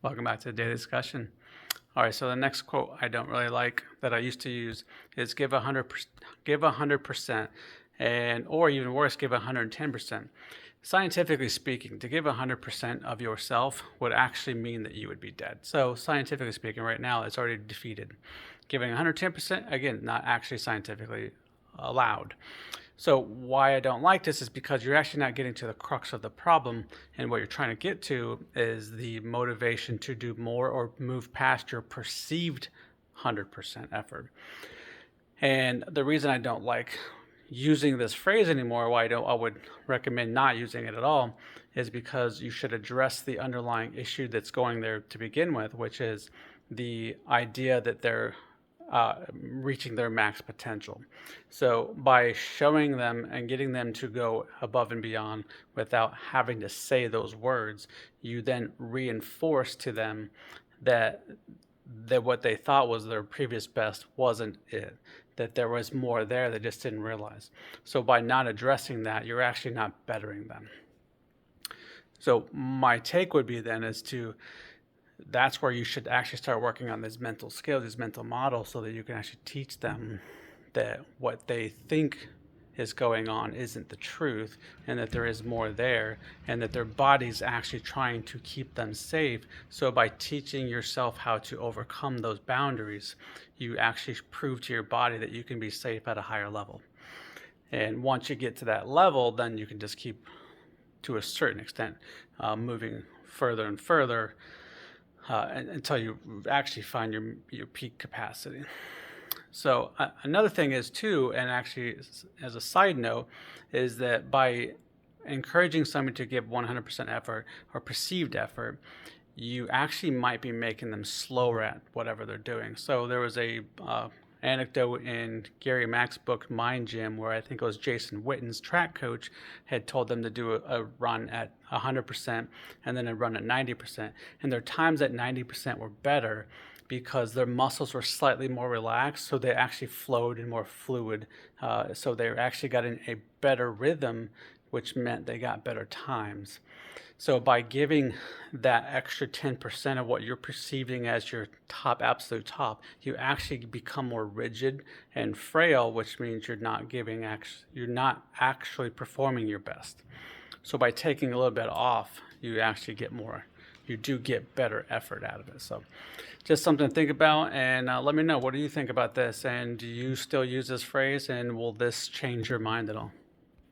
Welcome back to the daily discussion. All right, so the next quote I don't really like that I used to use is give 100%, and or even worse, give 110%. Scientifically speaking, to give 100% of yourself would actually mean that you would be dead. So scientifically speaking, right now it's already defeated. Giving 110%, again, not actually scientifically allowed. So why I don't like this is because you're actually not getting to the crux of the problem, and what you're trying to get to is the motivation to do more or move past your perceived 100% effort. And the reason I don't like using this phrase anymore, why I would recommend not using it at all, is because you should address the underlying issue that's going there to begin with, which is the idea that they're reaching their max potential. So by showing them and getting them to go above and beyond without having to say those words, you then reinforce to them that what they thought was their previous best wasn't it, that there was more there they just didn't realize. So by not addressing that, you're actually not bettering them. So my take would be then is to that's where you should actually start working on these mental skills, these mental models, so that you can actually teach them that what they think is going on isn't the truth, and that there is more there, and that their body's actually trying to keep them safe. So by teaching yourself how to overcome those boundaries, you actually prove to your body that you can be safe at a higher level. And once you get to that level, then you can just keep, to a certain extent, moving further and further until you actually find your peak capacity. So another thing is too, and actually as a side note, is that by encouraging someone to give 100% effort or perceived effort, you actually might be making them slower at whatever they're doing. So there was a anecdote in Gary Mack's book Mind Gym, where I think it was Jason Witten's track coach had told them to do a run at 100% and then a run at 90%. And their times at 90% were better because their muscles were slightly more relaxed, so they actually flowed and more fluid. So they actually got in a better rhythm, which meant they got better times. So by giving that extra 10% of what you're perceiving as your top, absolute top, you actually become more rigid and frail, which means you're not actually performing your best. So by taking a little bit off, you do get better effort out of it. So just something to think about, and let me know, what do you think about this? And do you still use this phrase, and will this change your mind at all?